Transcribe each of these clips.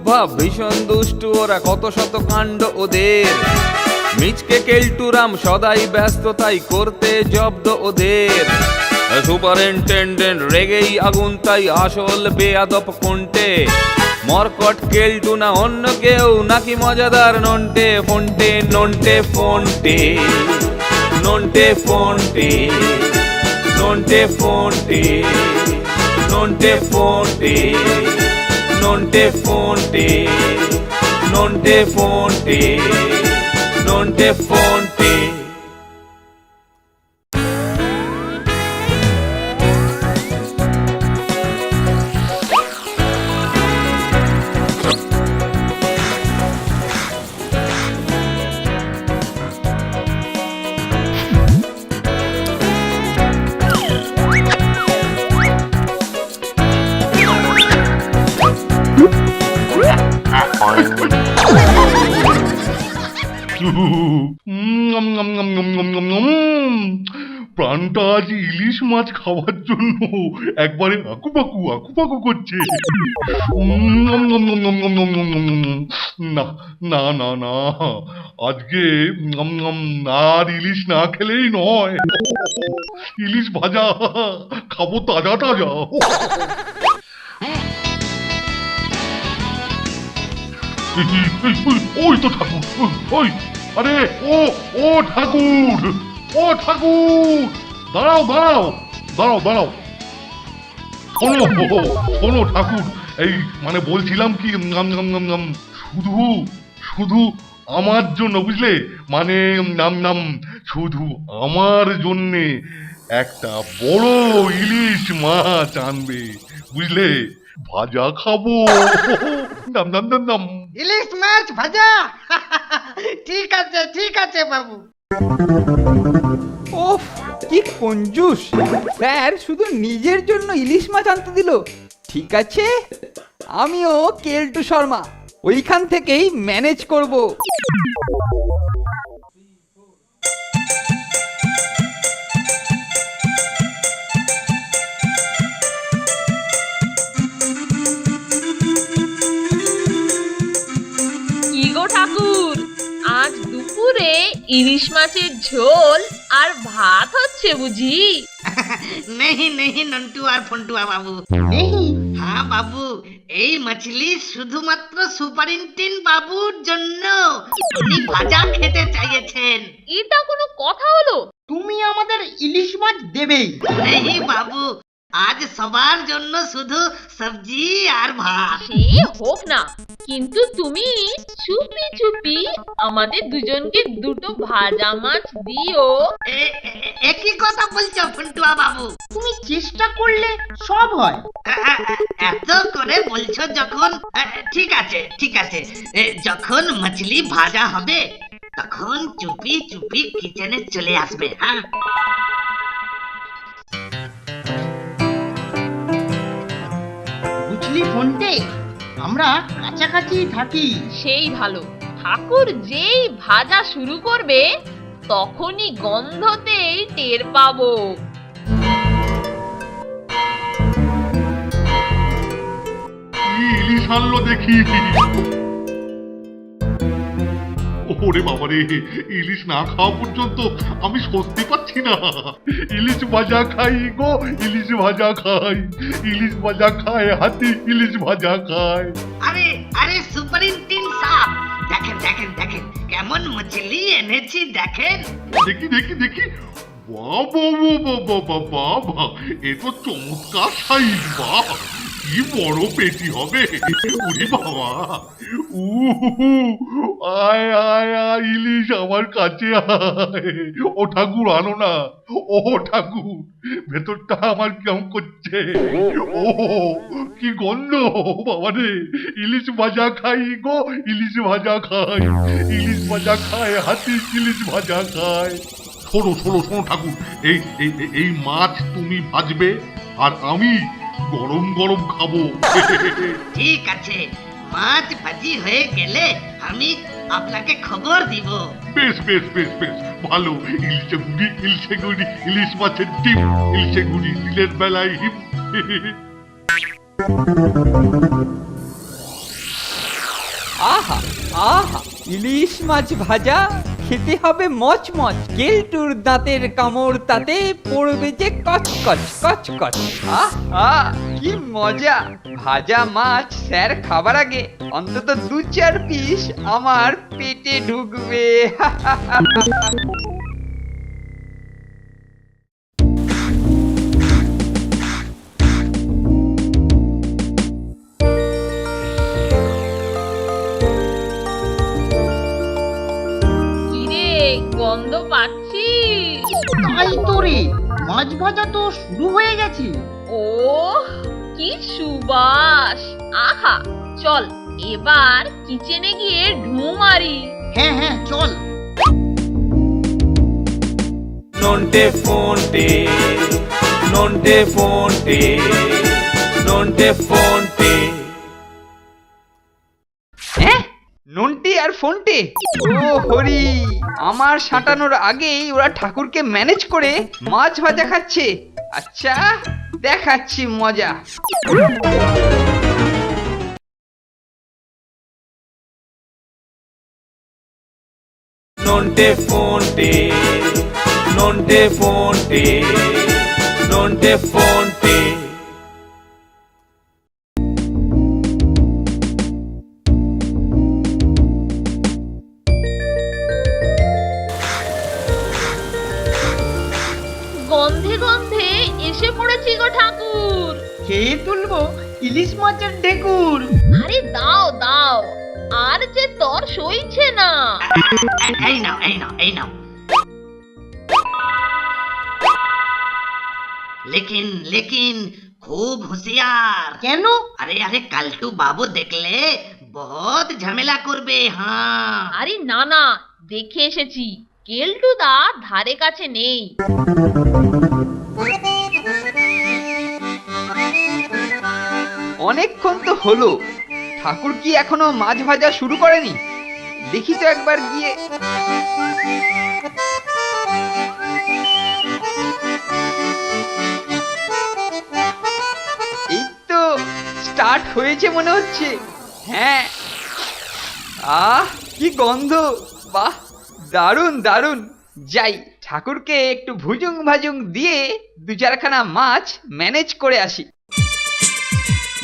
ভাব ভীষণ দুষ্টু ওরা, কত শত কাণ্ড ওদের। মিচকে কেলটুরাম সদাই ব্যস্ত, তাই করতে জব্দ ওদের। সুপারিনটেন্ডেন্ট রেগেই আগুন, তাই আসল বেয়াদব কোনটে। মরকট কেলটু না অন্য কেউ, নাকি মজাদার নন্টে ফোনটে, নন্টে ফোনটে, নন্টে ফোনটে, নন্টে ফোনটে, নন্টে ফোনটে, নন্টে ফোনটে, নন্টে ফোনটে, নন্টে ফোনটে। প্রাণটা আজ ইলিশ মাছ খাওয়ার জন্য একবারে আকুপাকু আকুপাকু করছে। না না না না, আজকে আর ইলিশ না খেলেই নয়। ইলিশ ভাজা খাবো, তাজা তাজা। ওই তো ঠাকুর, ওই, আরে ও ও ঠাকুর, ও ঠাকুর, দাঁড়াও দাঁড়াও দাঁড়াও দাঁড়াও। শোনো শোনো ঠাকুর, এই মানে বলছিলাম কি, শুধু শুধু আমার জন্য, বুঝলে, মানে শুধু আমার জন্যে একটা বড় ইলিশ মাছ আনবে, বুঝলে, ভাজা খাবো। নাম নাম নাম নাম। ইলিশ মাছ ভাজা? ঠিক আছে বাবু। ওফ, কি কঞ্জুস! স্যার শুধু নিজের জন্য ইলিশ মাছ আনতে দিল। ঠিক আছে, আমিও কেলটু শর্মা ওইখান থেকেই ম্যানেজ করব। ঠাকুর, আজ দুপুরে ইলিশ মাছের ঝোল আর ভাত হচ্ছে বুঝি? नहीं नहीं नंटू और फंटुआ बाबू, नहीं। हाँ बाबू, এই মাছলি শুধুমাত্র সুপারিনটেন বাবুর জন্য উনি ভাজা খেতে চাইছেন। এটা কোনো কথা হলো? তুমি আমাদের ইলিশ মাছ দেবেই? नहीं বাবু, আজ সবার জন্য শুধু সবজি আর ভাত। সে হোক না, কিন্তু তুমি চুপি চুপি আমাদের দুজনকে দুটো ভাজা মাছ দিও। একই কথা বলছো ফন্টুয়া বাবু? তুমি চেষ্টা করলে সব হয়। এত করে বলছো যখন, ঠিক আছে ঠিক আছে, যখন মাছলি ভাজা হবে তখন চুপি চুপি কিচেনে চলে আসবে। হ্যাঁ, বুঝলি ফোনটে, আমরা কাছাকাছি থাকি। সেই ভালো। ঠাকুর যেই ভাজা শুরু করবে তখনই গন্ধতেই টের পাবো। ইলিশ আনলো দেখি। ওরে বাবারে, ইলিশ না খাওয়া পর্যন্ত আমি স্বস্তি পাচ্ছি না। ইলিশ ভাজা খাই গো, ইলিশ ভাজা খাই, ইলিশ ভাজা খায় হাতি, ইলিশ ভাজা খায়। আরে আরে সুপারিনটেন সাহেব, দেখেন দেখেন দেখেন কেমন মাছলি এনেছি, দেখেন। দেখি দেখি দেখি, বাবা বাবা বাবা, এ তো চমৎকার সাইজ। বাহ, কি বড় পেটি হবে। উরি বাবা, আয় আয় আয় ইলিশ আমার কাছে আয়। ও ঠাকুর আনো না, ও ঠাকুর, ভেতরটা আমার কেমন করছে। ও কি গন্ধ বাবা রে। ইলিশ ভাজা খাই গো, ইলিশ ভাজা খাই, ইলিশ ভাজা খায় হাতি, ইলিশ ভাজা খায়। শোনো শোনো শোনো ঠাকুর, এই এই মাছ তুমি ভাজবে আর আমি গরম গরম খাবো। ঠিক আছে, মাছ ভাজি হয়ে গেলে আমি আপনাকে খবর দিব। বেশ বেশ বেশ বেশ ভালো। ইলিশে গুড়ি, ইলিশ মাছের ডিম, ইলিশে গুড়ি দিলের বেলায় হিম। আহা আহা ইলিশ মাছ ভাজা খেতে হবে মচমচ, কেলটুর দাঁতের কামড় তাতে পড়বে যে কচকচ কচকচ। আহা কি মজা! ভাজা মাছ স্যার খাবার আগে অন্তত 2-4 পিস আমার পেটে ঢুকবে। কিরে, গন্ধ পাচ্ছিস? তাই তো রে, মাছ ভাজা তো শুরু হয়ে গেছে। ও কি সুবাস! আহা, চল এবার কিচেনে গিয়ে ঢু মারি। হ্যাঁ হ্যাঁ চল। নন্টে ফোনটে, নন্টে ফোনটে, নন্টে ফোনটে। হ্যাঁ, নন্টে আর ফোনটে? ও হরি, আমার সাঁটানোর আগেই ওরা ঠাকুরকে ম্যানেজ করে মাছ ভাজা খাচ্ছে। আচ্ছা, দেখাচ্ছি মজা। নন্টে ফোনটে, নন্টে ফোনটে, নন্টে ফোনটে। গন্ধে গন্ধে এসে পড়েছি গো ঠাকুর। খেয়ে তুলবো ইলিশ মাছের ঢেকুর। আরে দাও দাও, আর যে তর সইছে না। এই নাও এই নাও এই নাও। लेकिन लेकिन खूब होशियार। কেন? আরে আরে কালটু বাবু দেখলে বহুত ঝামেলা করবে। হ্যাঁ আরে না না, দেখে এসেছি, কেলটুদা ধারে কাছে নেই। অনেকক্ষণ তো হলো, ঠাকুর কি এখনো মাছ ভাজা শুরু করেনি? দেখি তো একবার গিয়ে। এই তো স্টার্ট হয়েছে মনে হচ্ছে। হ্যাঁ, আহ কি গন্ধ! বাহ, দারুণ দারুণ। যাই, ঠাকুরকে একটু ভুজুং ভাজুং দিয়ে 2-4খানা মাছ ম্যানেজ করে আসি।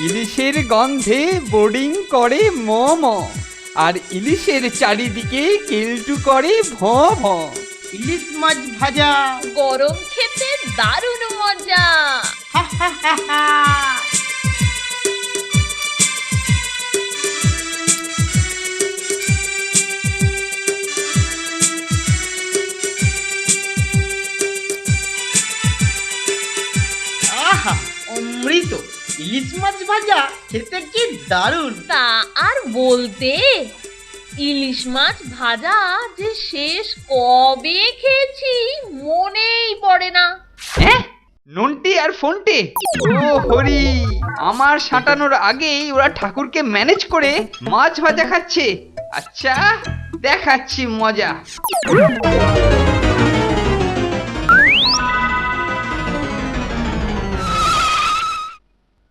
ইলিশের গন্ধে বোর্ডিং করে মম, আর ইলিশের চারিদিকে কেলটু করে ভ ভ। ইলিশ মাছ ভাজা। গরম খেতে দারুণ মজা। আহা অমৃত! ইলিশ মাছ ভাজা খেতে কি দারুণ। তা আর বলতে, ইলিশ মাছ ভাজা যে শেষ কবে খেয়েছি মনেই পড়ে না। হ্যাঁ, নন্টে আর ফোনটে? ও হরি, আমার সাঁটানোর আগেই ওরা ঠাকুরকে ম্যানেজ করে মাছ ভাজা খাচ্ছে। আচ্ছা, দেখাচ্ছি মজা।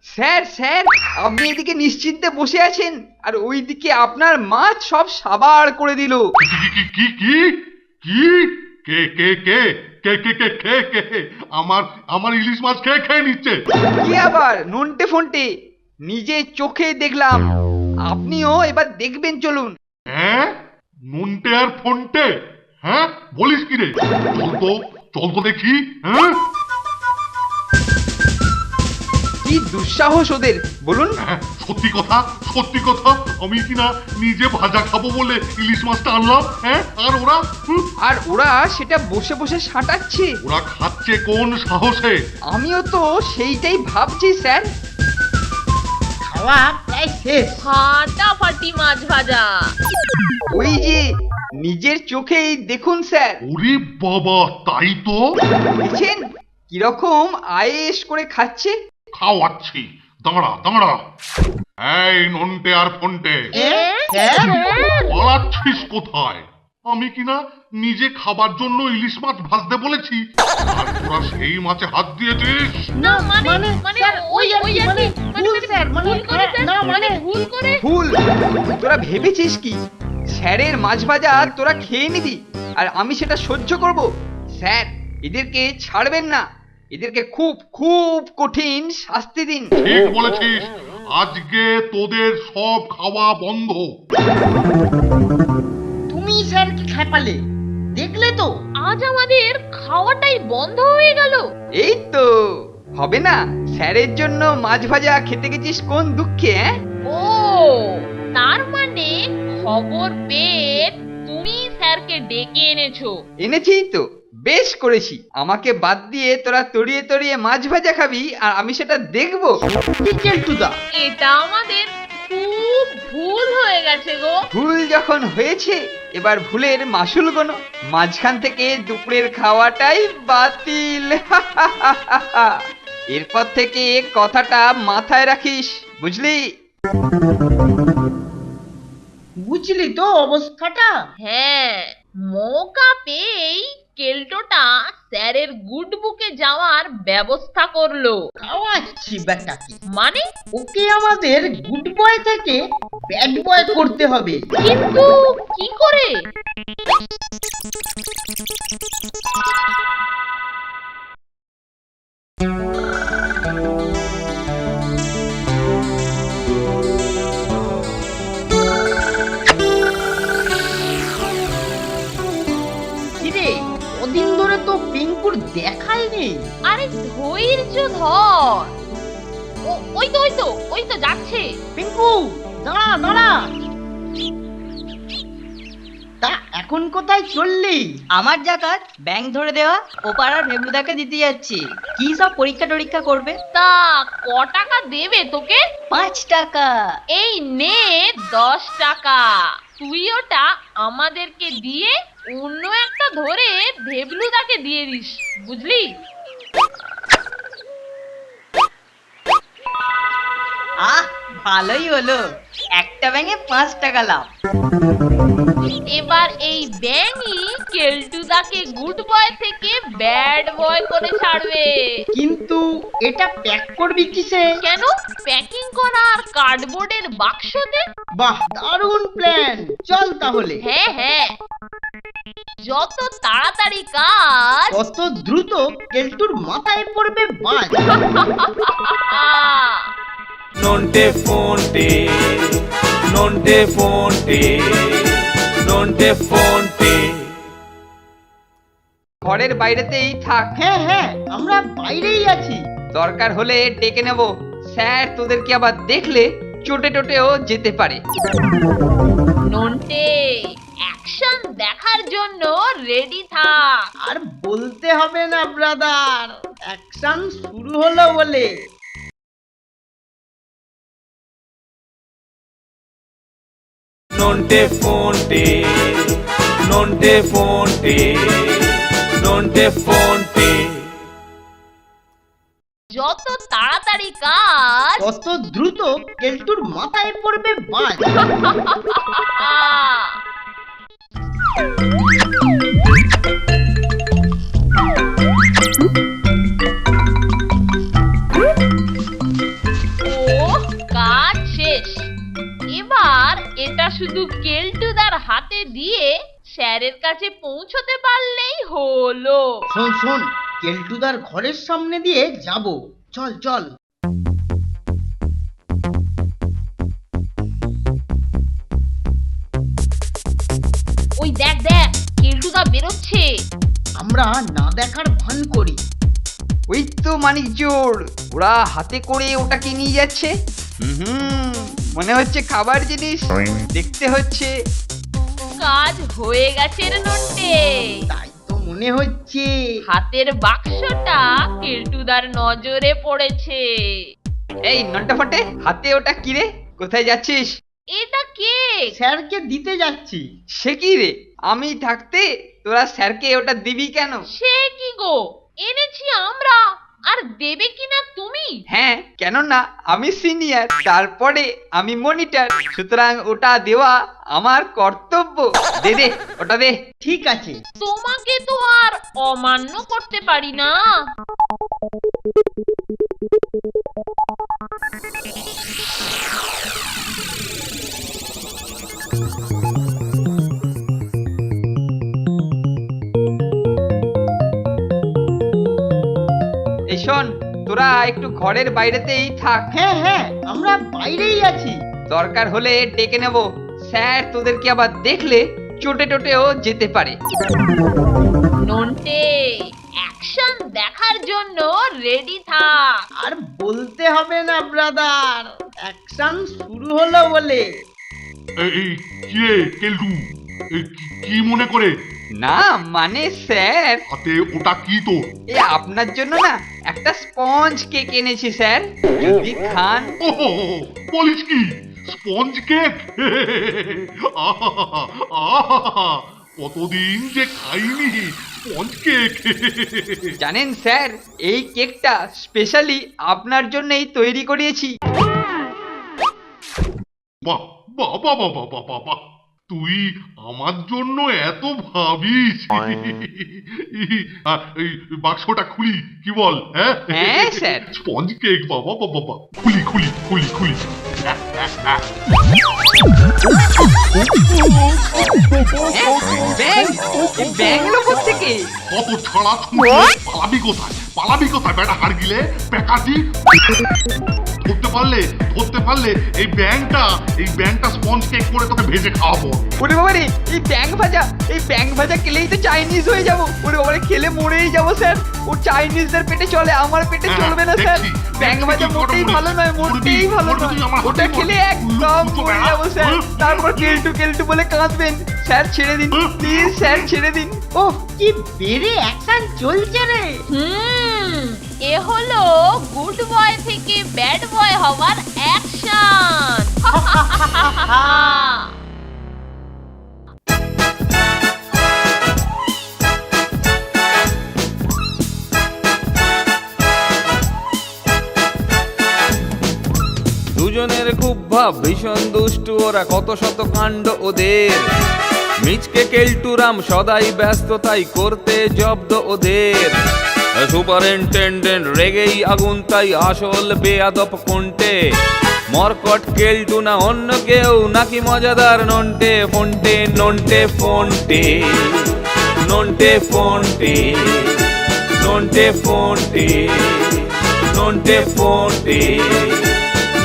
স্যার স্যার, আপনি এদিকে নিশ্চিন্তে বসে আছেন, আর ওইদিকে আপনার মাছ সব সাবার করে দিল। কি কি কি কে কে কে কে কে কে কে কে কে আমার আমার ইলিশ মাছ খেয়ে খেয়ে নিচ্ছে। কি আবার নন্টে ফোনটে? নিজে চোখে দেখলাম, আপনিও এবার দেখবেন, চলুন। হ্যাঁ, নুনটে আর ফোনটে? হ্যাঁ বলিস কি রে? চল তো দেখি। হ্যাঁ কি দুঃসাহস ওদের, বলুন। হ্যাঁ, সত্যি কথা আমি কিনা নিজে ভাজা খাবো বলে ইলিশ মাছটা আনলাম। হ্যাঁ, আর ওরা আর ওরা সেটা বসে বসে সাঁটাচ্ছে। ওরা খাচ্ছে কোন সাহসে? আমিও তো সেইটাই ভাবছি স্যার। খাওয়া প্রায় শেষ। ফাটাফাটি মাছ ভাজা। ওই যে নিজের চোখেই দেখুন স্যার। ওরে বাবা, তাই তো। দেখছেন কিরকম আয়েশ করে খাচ্ছে। খাওয়াচ্ছি, দাঁড়া। এই নন্টে আর ফোনটে, স্যার? পালাচ্ছিস কোথায়? আমি কিনা নিজে খাবার জন্য ইলিশ মাছ ভাজতে বলেছি, আর তোরা সেই মাছে হাত দিয়েছিস। না মানে স্যার, ওই আর কি মানে ভুল স্যার, মানে ভুল করে স্যার, না, মানে ভুল করে ভুল? তোরা ভেবেছিস কি স্যারের মাছ ভাজা তোরা খেয়ে নিবি আর আমি সেটা সহ্য করব? স্যার এদেরকে ছাড়বেন না, এদেরকে খুব খুব কঠিন শাস্তি দিন। ঠিক বলেছিস, আজকে তোদের সব খাওয়া বন্ধ। তুমি স্যারকে খেপালে, দেখলে তো? আজ আমাদের খাওয়াটাই বন্ধ হয়ে গেল। এই তো হবে না, স্যারের জন্য মাছ ভাজা খেতে গেছিস কোন দুঃখে? হ্যাঁ, ও তার মানে খবর পেয়ে তুমি স্যারকে ডেকে এনেছো। এনেছি তো, বেশ করেছি। আমাকে বাদ দিয়ে তোরা তড়িয়ে তড়িয়ে মাছ ভাজা খাবি আর আমি সেটা দেখবো? কি কেলটুদা, এটা আমাদের খুব ভুল হয়ে গেছে গো। ভুল যখন হয়েছে এবার ভুলের মাসুল গোনো। মাঝখান থেকে দুপুরের খাওয়াটাই বাতিল। এরপর থেকে কথাটা মাথায় রাখিস, বুঝলি? বুঝলি তো অবস্থাটা? হ্যাঁ, মৌকা পেয়েই কেল্টোটা স্যারের গুড বুকে যাওয়ার ব্যবস্থা করলো। খাওয়াচ্ছি বেটাকে, মানে ওকে আমাদের গুড বয় থেকে ব্যাড বয় করতে হবে। কিন্তু কি করে? কিরে, ওদিন ধরে তো পিঙ্কুর দেখাই নেই। আরে ধৈর্য ধর। ওই তো যাচ্ছে। পিঙ্কু, দাঁড়া দাঁড়া। তা এখন কোথায় চললি? আমার জাকাত ব্যাংক ধরে দেওয়া ও পাড়ার ভেবলুদাকে দিতে যাচ্ছি। কি সব পরীক্ষা টরীক্ষা করবে? তা ক টাকা দেবে তোকে? 5 টাকা। এই নে 10 টাকা। তুই ওটা আমাদেরকে দিয়ে অন্য একটা ধরে ভেবলুদাকে দিয়ে দিস, বুঝলি? আহ, ভালোই হলো, একটা ব্যাঙে 5 টাকা লাভ। এবার এই ব্যাঙই কেলটুদাকে গুড বয় থেকে ব্যাড বয় করে ছাড়বে। কিন্তু এটা প্যাক করবি কিসে? কেন? প্যাকিং করা আর কার্ডবোর্ডের বাক্সতে। বাহ, দারুণ প্ল্যান। চল তাহলে। হ্যাঁ, যত তাড়াতাড়ি কাজ কত দ্রুত কেলটুর মাথায় পড়বে বাজ। নন্টে ফোনটে নন্টে ফোনটে নন্টে ফোনটে। ঘরের বাইরেতেই থাক, হ্যাঁ হ্যাঁ, আমরা বাইরেই আছি। দরকার হলে ডেকে নেব। স্যার তোদেরকে আবার দেখলে চোটে টোটেও যেতে পারে। নন্টে অ্যাকশন দেখার জন্য রেডি থাক। আর বলতে হবে না ব্রাদার, অ্যাকশন শুরু হলো বলে। নন্টে ফোনটে নন্টে ফোনটে নন্টে ফোনটে। যত তাড়াতাড়ি কাজ কত দ্রুত কেলটুর মাথায় পড়বে বাজ। ও কাজ শেষ। এবার এটা শুধু কেলটুদার হাতে দিয়ে স্যারের কাছে পৌঁছতে পারলেই হলো। শোন শোন, কেলটুদার ঘরের সামনে দিয়ে যাব। চল চল। ওই দেখ কেলটুদা বেরোচ্ছে। আমরা না দেখার ভান করি। ওই তো মানিক জোর, ওরা হাতে করে ওটাকে নিয়ে যাচ্ছে। মনে হচ্ছে খাবার জিনিস, দেখতে হচ্ছে। কাজ হয়ে গেছে রে নন্টে। তাই তো মনে হচ্ছে। হাতের বাক্সটা কেলটুদার নজরে পড়েছে। এই নন্টা ফটে, হাতে ওটা কি রে? কোথায় যাচ্ছিস? এটা কে? স্যারকে দিতে যাচ্ছি। সে কি রে, আমি থাকতে তোরা স্যারকে ওটা দিবি কেন? সে কি গো, এনেছি আমরা। আর দেবে কিনা তুমি? হ্যাঁ, কেন না, আমি সিনিয়র, তারপরে আমি মনিটর, সুতরাং ওটা দেওয়া আমার কর্তব্য। দে দে, ওটা দে। ঠিক আছে। তোমাকে তো আর অমান্য করতে পারি না। এই শোন, তোরা একটু ঘরের বাইরেতেই থাক। হ্যাঁ হ্যাঁ, আমরা বাইরেই আছি। দরকার হলে ডেকে নেব। স্যার তোদেরকে আবার দেখলে চোটে টোটেও যেতে পারে। নন্টে, অ্যাকশন দেখার জন্য রেডি থাক। আর বলতে হবে না ব্রাদার, অ্যাকশন শুরু হলো বলে। এই কি রে কেলটু, কি মনে করে? না মানে স্যার, হাতে ওটা কি তোর? এ আপনার জন্য না একটা স্পঞ্জ কেক এনেছি স্যার, যদি খান। ও বলিস কি, স্পঞ্জ কেক? কতদিন যে খাইনি স্পঞ্জ কেক। জানেন স্যার, এই কেকটা স্পেশালি আপনার জন্যই তৈরি করিয়েছি। বাহ বাহ বাহ বাহ বাহ বাহ বাহ, তুই আমার জন্য এত ভাবিস। এই বাক্সটা খুলি, কি বল? হ্যাঁ, স্যার। স্পঞ্জ কেক, বাবা বাবা বাবা, খুলি খুলি খুলি খুলি। ব্যাং, এই ব্যাং এলো কোত্থেকে? কত ছাড়া পালাবি কোথায়, পালাবি কোথায় বেটা হার গিলে প্যাকাটি? ধরতে পারলে এই ব্যাংকটা স্পঞ্জ কেক করে তোকে ভেজে খাওয়াবো। ওরে বাবারে, এই ব্যাং ভাজা খেলেই তো চাইনিজ হয়ে যাবো। ওরে বাবারে, খেলে মরেই যাবো স্যার। ও চাইনিজদের পেটে চলে, আমার পেটে চলবে না স্যার। ব্যাং ভাজা মোটেই ভালো নয়, মোটেই ভালো নয়। ওটা খেলে একদম মরে যাবো স্যার। তারপর কেলটু বলে কাঁদবেন। স্যার ছেড়ে দিন প্লিজ, স্যার ছেড়ে দিন। ওহ, কি বেড়ে অ্যাকশন চলছে রে। এ হলো গুড বয় থেকে ব্যাড বয় হওয়ার অ্যাকশন। দুজনের খুব ভাব, ভীষণ দুষ্টু ওরা, কত শত কাণ্ড ওদের। মিচকে কেলটুরাম সদাই ব্যস্ত, তাই করতে জব্দ ওদের। সুপারিনটেন্ডেন্ট রেগেই আগুন, তাই আসল বেয়াদব কোনটে। মরকট কেলটু না অন্য কেউ, নাকি মজাদার নন্টে ফোনটে? নন্টে ফোনটে, নন্টে ফোনটে, নন্টে ফোনটে, নন্টে ফোনটে,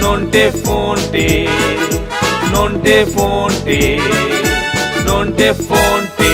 নন্টে ফোনটে, নন্টে ফোনটে, নন্টে ফোনটে।